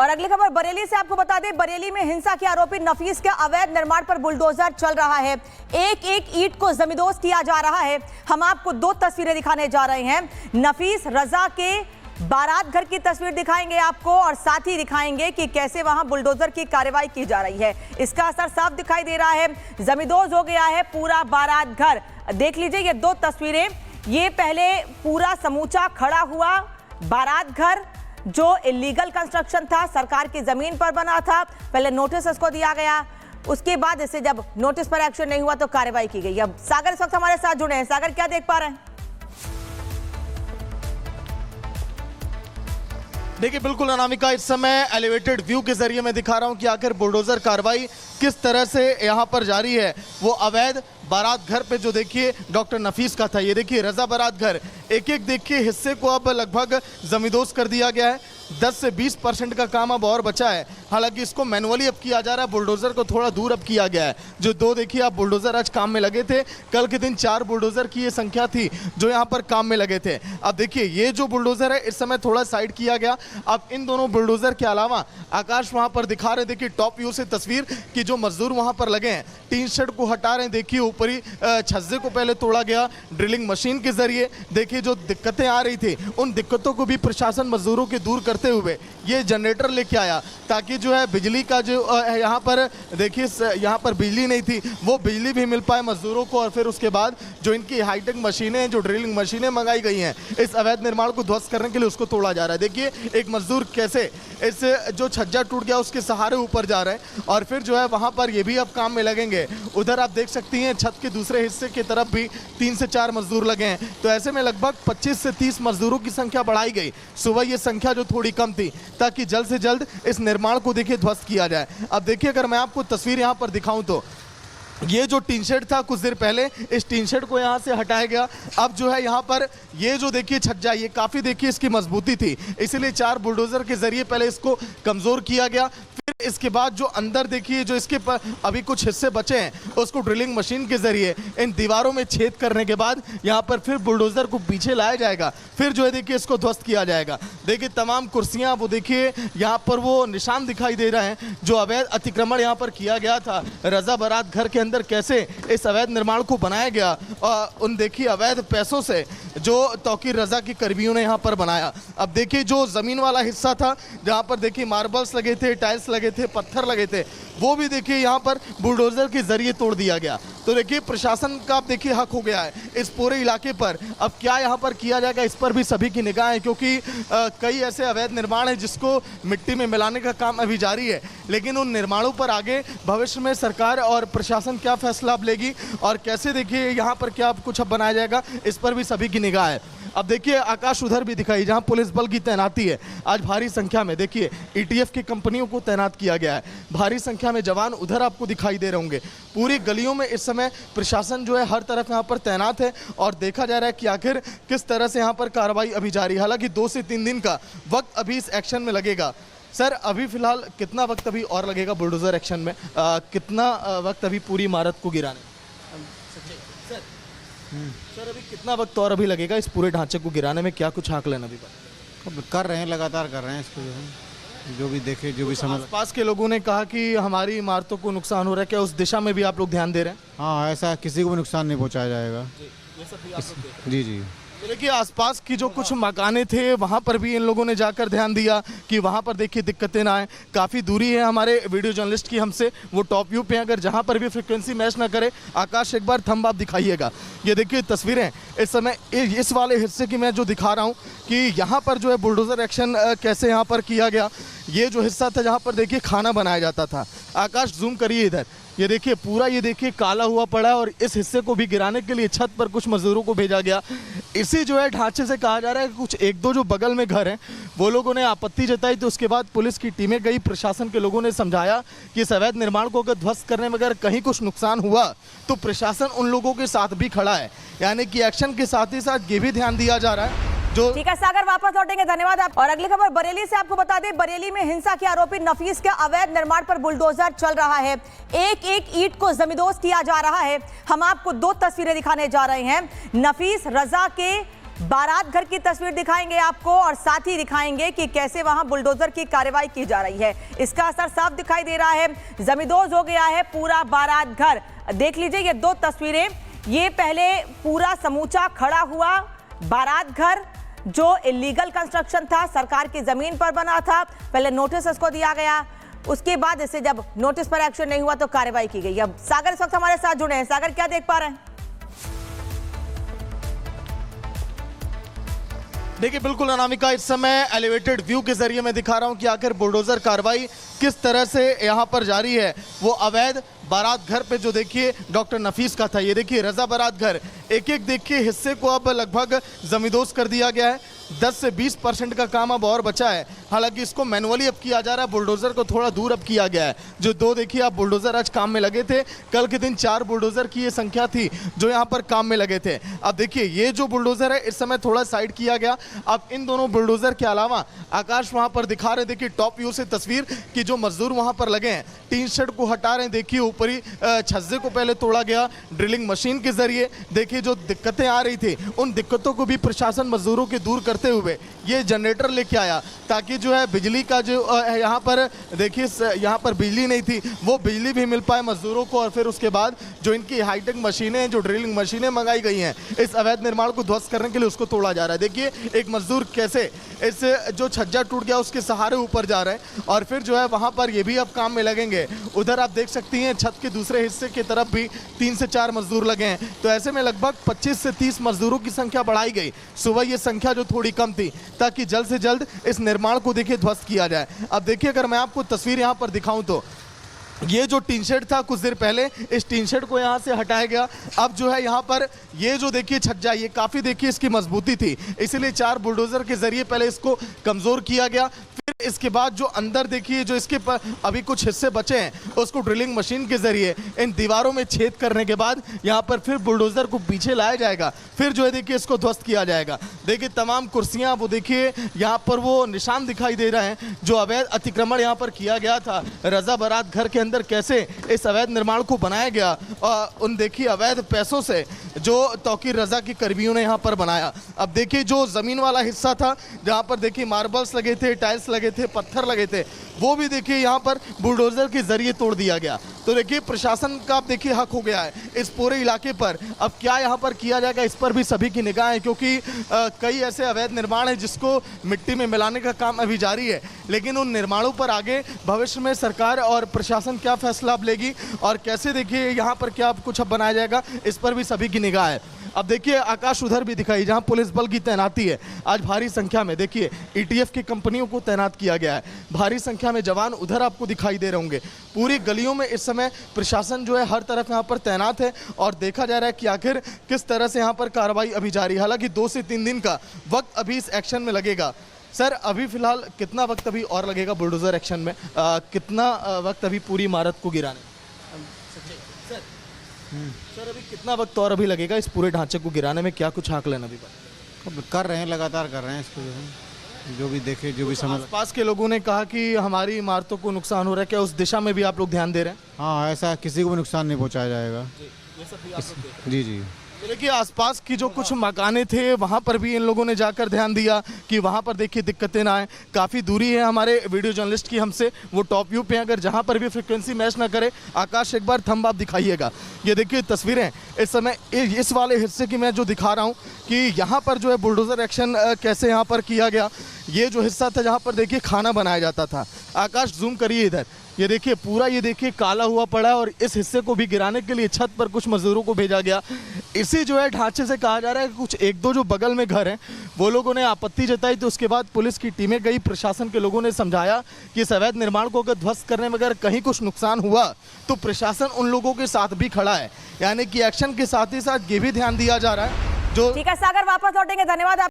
और अगली खबर बरेली से आपको बता दें, बरेली में हिंसा के आरोपी नफीस के अवैध निर्माण पर बुलडोजर चल रहा है। एक एक ईंट को जमींदोज किया जा रहा है। हम आपको दो तस्वीरें दिखाने जा रहे हैं। नफीस रजा के बारात घर की तस्वीर दिखाएंगे आपको और साथ ही दिखाएंगे कि कैसे वहां बुलडोजर की कार्रवाई की जा रही है। इसका असर साफ दिखाई दे रहा है, जमींदोज हो गया है पूरा बारात घर। देख लीजिए ये दो तस्वीरें। ये पहले पूरा समूचा खड़ा हुआ बारात घर जो इलीगल कंस्ट्रक्शन था, सरकार की जमीन पर बना था। पहले नोटिस इसको दिया गया, उसके बाद इसे जब नोटिस पर एक्शन नहीं हुआ तो कार्रवाई की गई। अब सागर इस वक्त हमारे साथ जुड़े हैं। सागर, क्या देख पा रहे हैं? देखिए बिल्कुल अनामिका, इस समय एलिवेटेड व्यू के जरिए मैं दिखा रहा हूं कि आखिर बुलडोजर कार्रवाई किस तरह से यहां पर जारी है। वो अवैध बारात घर पे जो देखिए डॉक्टर नफीस का था, ये देखिए रजा बारात घर, एक एक देखिए हिस्से को अब लगभग जमींदोज कर दिया गया है। 10 से 20% का काम अब और बचा है। हालांकि इसको मैनुअली अब किया जा रहा है, बुलडोजर को थोड़ा दूर अब किया गया है। जो दो देखिए आप बुलडोजर आज काम में लगे थे, कल के दिन 4 बुलडोजर की ये संख्या थी जो यहाँ पर काम में लगे थे। अब देखिए ये जो बुलडोजर है इस समय थोड़ा साइड किया गया। अब इन दोनों बुलडोजर के अलावा आकाश वहाँ पर दिखा रहे, देखिए टॉप व्यू से तस्वीर कि जो मजदूर वहाँ पर लगे हैं टीन शेड को हटा रहे हैं। देखिए ऊपरी छज्जे को पहले तोड़ा गया ड्रिलिंग मशीन के जरिए। देखिए जो दिक्कतें आ रही थी उन दिक्कतों को भी प्रशासन मजदूरों के दूर करते हुए ये जनरेटर लेके आया ताकि जो है बिजली का जो यहाँ पर देखिए यहाँ पर बिजली नहीं थी, वो बिजली भी मिल पाए मजदूरों को। और फिर उसके बाद जो इनकी हाईटेक मशीनें, जो ड्रिलिंग मशीनें मंगाई गई हैं इस अवैध निर्माण को ध्वस्त करने के लिए, उसको तोड़ा जा रहा है। देखिए एक मजदूर कैसे इस जो छज्जा टूट गया उसके सहारे ऊपर जा रहे हैं और फिर जो है वहाँ पर ये भी अब काम में लगेंगे। उधर आप देख सकती हैं छत के दूसरे हिस्से की तरफ भी 3 से 4 मजदूर लगे हैं। तो ऐसे में लगभग 25 से 30 मजदूरों की संख्या बढ़ाई गई। सुबह ये संख्या जो थोड़ी कम थी ताकि जल्द से जल्द इस निर्माण को देखिए ध्वस्त किया जाए। अब देखिए अगर मैं आपको तस्वीर यहाँ पर दिखाऊं तो ये जो टीन शेड था कुछ देर पहले, इस टीन शेड को यहाँ से हटाया गया। अब जो है यहाँ पर ये जो देखिए छज्जा, ये काफ़ी देखिए इसकी मजबूती थी, इसलिए 4 बुलडोजर के जरिए पहले इसको कमज़ोर किया गया। फिर इसके बाद जो अंदर देखिए जो इसके अभी कुछ हिस्से बचे हैं उसको ड्रिलिंग मशीन के जरिए इन दीवारों में छेद करने के बाद यहाँ पर फिर बुलडोजर को पीछे लाया जाएगा। फिर जो है देखिए इसको ध्वस्त किया जाएगा। देखिए तमाम कुर्सियाँ, वो देखिए यहाँ पर वो निशान दिखाई दे रहे हैं जो अवैध अतिक्रमण यहाँ पर किया गया था रजा बारात घर के अंदर, कैसे इस अवैध निर्माण को बनाया गया और उन देखिए अवैध पैसों से जो तौकीर रजा की कर्मियों ने यहाँ पर बनाया। अब देखिए जो ज़मीन वाला हिस्सा था जहाँ पर देखिए मार्बल्स लगे थे, टाइल्स लगे थे, पत्थर लगे थे, वो भी देखिए यहाँ पर बुलडोजर के जरिए तोड़ दिया गया। तो देखिए प्रशासन का अब देखिए हक हो गया है इस पूरे इलाके पर। अब क्या यहाँ पर किया जाएगा इस पर भी सभी की निगाह है, क्योंकि कई ऐसे अवैध निर्माण हैं जिसको मिट्टी में मिलाने का काम अभी जारी है। लेकिन उन निर्माणों पर आगे भविष्य में सरकार और प्रशासन क्या फैसला अब लेगी और कैसे देखिए यहाँ पर क्या कुछ अब बनाया जाएगा, इस पर भी सभी की निगाह है। अब देखिए आकाश उधर भी दिखाई जहां पुलिस बल की तैनाती है। आज भारी संख्या में देखिए ईटीएफ की कंपनियों को तैनात किया गया है। भारी संख्या में जवान उधर आपको दिखाई दे रहे होंगे। पूरी गलियों में इस समय प्रशासन जो है हर तरफ यहां पर तैनात है और देखा जा रहा है कि आखिर किस तरह से यहां पर कार्रवाई अभी जारी है। हालांकि 2 से 3 दिन का वक्त अभी इस एक्शन में लगेगा। सर अभी फिलहाल कितना वक्त अभी और लगेगा बुलडोजर एक्शन में? कितना वक्त अभी पूरी इमारत को गिराने? सर अभी कितना वक्त और अभी लगेगा इस पूरे ढांचे को गिराने में? क्या कुछ आकलन अभी कर रहे हैं, लगातार कर रहे हैं इसको, जो भी देखे जो भी समझ। आसपास के लोगों ने कहा कि हमारी इमारतों को नुकसान हो रहा है, क्या उस दिशा में भी आप लोग ध्यान दे रहे हैं? हाँ, ऐसा किसी को भी नुकसान नहीं पहुंचाया जाएगा। जी जी। तो देखिए आसपास की जो कुछ मकाने थे वहाँ पर भी इन लोगों ने जाकर ध्यान दिया कि वहाँ पर देखिए दिक्कतें ना आए। काफ़ी दूरी है हमारे वीडियो जर्नलिस्ट की हमसे, वो टॉप व्यू पे हैं। अगर जहाँ पर भी फ्रिक्वेंसी मैच ना करे, आकाश एक बार थंब आप दिखाइएगा। ये देखिए तस्वीरें इस समय इस वाले हिस्से की मैं जो दिखा रहा हूँ कि यहाँ पर जो है बुलडोजर एक्शन कैसे यहाँ पर किया गया। ये जो हिस्सा था जहाँ पर देखिए खाना बनाया जाता था, आकाश जूम करिए इधर, ये देखिए पूरा ये देखिए काला हुआ पड़ा है और इस हिस्से को भी गिराने के लिए छत पर कुछ मजदूरों को भेजा गया। इसी जो है ढांचे से कहा जा रहा है कि कुछ 1-2 जो बगल में घर हैं वो लोगों ने आपत्ति जताई। तो उसके बाद पुलिस की टीमें गई, प्रशासन के लोगों ने समझाया कि इस अवैध निर्माण को अगर ध्वस्त करने में अगर कहीं कुछ नुकसान हुआ तो प्रशासन उन लोगों के साथ भी खड़ा है। यानी कि एक्शन के साथ ही साथ ये भी ध्यान दिया जा रहा है जो। ठीक है सागर, वापस लौटेंगे, धन्यवाद आप। और अगली खबर बरेली से आपको बता दें, बरेली में हिंसा के आरोपी नफीस के अवैध निर्माण पर बुलडोजर चल रहा है। एक एक ईंट को जमींदोज किया जा रहा है। हम आपको 2 तस्वीरें दिखाने जा रहे हैं। नफीस रजा के बारात घर की तस्वीर दिखाएंगे आपको और साथ ही दिखाएंगे कि कैसे वहां बुलडोजर की कार्रवाई की जा रही है। इसका असर साफ दिखाई दे रहा है, जमींदोज हो गया है पूरा बारात घर। देख लीजिए ये दो तस्वीरें, ये पहले पूरा समूचा खड़ा हुआ बारात घर जो इलीगल कंस्ट्रक्शन था, सरकार की जमीन पर बना था। पहले नोटिस इसको दिया गया, उसके बाद इसे जब नोटिस पर एक्शन नहीं हुआ तो कार्रवाई की गई। अब सागर इस वक्त हमारे साथ जुड़े हैं। सागर, क्या देख पा रहे हैं? देखिए बिल्कुल अनामिका, इस समय एलिवेटेड व्यू के जरिए मैं दिखा रहा हूं कि आखिर बुलडोजर कार्रवाई किस तरह से यहां पर जारी है। वो अवैध बारात घर पे जो देखिए डॉक्टर नफीस का था, ये देखिए रजा बारात घर, एक एक देखिए हिस्से को अब लगभग जमींदोज कर दिया गया है। 10 से 20% का काम अब और बचा है। हालांकि इसको मैनुअली अब किया जा रहा है, बुलडोजर को थोड़ा दूर अब किया गया है। जो दो देखिए आप बुलडोजर आज काम में लगे थे, कल के दिन 4 बुलडोजर की ये संख्या थी जो यहाँ पर काम में लगे थे। अब देखिए ये जो बुलडोजर है इस समय थोड़ा साइड किया गया। अब इन दोनों बुलडोजर के अलावा आकाश वहाँ पर दिखा रहे, देखिए टॉप व्यू से तस्वीर कि जो मजदूर वहाँ पर लगे हैं टीन शेड को हटा रहे हैं। देखिए ऊपरी छज्जे को पहले तोड़ा गया ड्रिलिंग मशीन के जरिए। देखिए जो दिक्कतें आ रही थी उन दिक्कतों को भी प्रशासन मजदूरों के दूर करते हुए ये जनरेटर लेके आया ताकि जो है बिजली का जो यहाँ पर देखिए यहाँ पर बिजली नहीं थी, वो बिजली भी मिल पाए मजदूरों को। और फिर उसके बाद जो इनकी हाईटेक मशीनें, जो ड्रिलिंग मशीनें मंगाई गई हैं इस अवैध निर्माण को ध्वस्त करने के लिए, उसको तोड़ा जा रहा है। देखिए एक मजदूर कैसे इस जो छज्जा टूट गया उसके सहारे ऊपर जा रहे हैं और फिर जो है वहाँ पर ये भी अब काम में लगेंगे। उधर आप देख सकती हैं छत के दूसरे हिस्से की तरफ भी 3 से 4 मजदूर लगे हैं। तो ऐसे में लगभग 25 से 30 मजदूरों की संख्या बढ़ाई गई। सुबह ये संख्या जो थोड़ी कम थी ताकि जल्द से जल्द इस निर्माण को देखिए ध्वस्त किया जाए। अब देखिए अगर मैं आपको तस्वीर यहाँ पर दिखाऊं तो ये जो टीन शेड था कुछ देर पहले, इस टीन शेड को यहाँ से हटाया गया। अब जो है यहाँ पर ये जो देखिए छज्जा, ये काफ़ी देखिए इसकी मजबूती थी, इसलिए 4 बुलडोजर के जरिए पहले इसको कमज़ोर किया गया। फिर इसके बाद जो अंदर देखिए जो इसके अभी कुछ हिस्से बचे हैं उसको ड्रिलिंग मशीन के जरिए इन दीवारों में छेद करने के बाद यहाँ पर फिर बुलडोजर को पीछे लाया जाएगा। फिर जो है देखिए इसको ध्वस्त किया जाएगा। देखिए तमाम कुर्सियाँ, वो देखिए यहाँ पर वो निशान दिखाई दे रहे हैं जो अवैध अतिक्रमण यहाँ पर किया गया था रजा बारात घर के अंदर, कैसे इस अवैध निर्माण को बनाया गया और उन देखिए अवैध पैसों से जो तौकीर रजा की कर्मियों ने यहाँ पर बनाया। अब देखिए जो ज़मीन वाला हिस्सा था जहाँ पर देखिए मार्बल्स लगे थे, टाइल्स लगे थे, पत्थर लगे थे, वो भी देखिए यहाँ पर बुलडोजर के जरिए तोड़ दिया गया। तो देखिए प्रशासन का अब देखिए हक हो गया है इस पूरे इलाके पर। अब क्या यहाँ पर किया जाएगा इस पर भी सभी की निगाह है, क्योंकि कई ऐसे अवैध निर्माण हैं जिसको मिट्टी में मिलाने का काम अभी जारी है। लेकिन उन निर्माणों पर आगे भविष्य में सरकार और प्रशासन क्या फैसला अब लेगी और कैसे देखिए यहाँ पर क्या कुछ अब बनाया जाएगा, इस पर भी सभी की निगाह है। अब देखिए आकाश उधर भी दिखाई जहां पुलिस बल की तैनाती है। आज भारी संख्या में देखिए ईटीएफ की कंपनियों को तैनात किया गया है। भारी संख्या में जवान उधर आपको दिखाई दे रहे होंगे। पूरी गलियों में इस समय प्रशासन जो है हर तरफ यहां पर तैनात है और देखा जा रहा है कि आखिर किस तरह से यहां पर कार्रवाई अभी जारी है। हालांकि 2 से 3 दिन का वक्त अभी इस एक्शन में लगेगा। सर अभी फिलहाल कितना वक्त अभी और लगेगा बुलडोजर एक्शन में? कितना वक्त अभी पूरी इमारत को गिराने? सर अभी कितना वक्त और अभी लगेगा इस पूरे ढांचे को गिराने में? क्या कुछ आकलन अभी कर रहे हैं, लगातार कर रहे हैं इसको, जो भी देखे जो भी समझ। आसपास के लोगों ने कहा कि हमारी इमारतों को नुकसान हो रहा है, क्या उस दिशा में भी आप लोग ध्यान दे रहे हैं? हाँ, ऐसा किसी को भी नुकसान नहीं पहुंचाया जाएगा। जी जी। तो देखिए आसपास की जो कुछ मकाने थे वहाँ पर भी इन लोगों ने जाकर ध्यान दिया कि वहाँ पर देखिए दिक्कतें ना आए। काफ़ी दूरी है हमारे वीडियो जर्नलिस्ट की हमसे, वो टॉप व्यू पे हैं। अगर जहाँ पर भी फ्रिक्वेंसी मैच ना करे, आकाश एक बार थंब आप दिखाइएगा। ये देखिए तस्वीरें इस समय इस वाले हिस्से की मैं जो दिखा रहा हूँ कि यहाँ पर जो है बुलडोजर एक्शन कैसे यहाँ पर किया गया। ये जो हिस्सा था जहाँ पर देखिए खाना बनाया जाता था, आकाश जूम करिए इधर, ये देखिए पूरा ये देखिए काला हुआ पड़ा है और इस हिस्से को भी गिराने के लिए छत पर कुछ मजदूरों को भेजा गया। इसी जो है ढांचे से कहा जा रहा है कि कुछ 1-2 जो बगल में घर हैं वो लोगों ने आपत्ति जताई, तो उसके बाद पुलिस की टीमें गई, प्रशासन के लोगों ने समझाया कि इस अवैध निर्माण को अगर ध्वस्त करने में अगर कहीं कुछ नुकसान हुआ तो प्रशासन उन लोगों के साथ भी खड़ा है। यानी कि एक्शन के साथ ही साथ ये भी ध्यान दिया जा रहा है जो। ठीक है सागर, वापस लौटेंगे। धन्यवाद।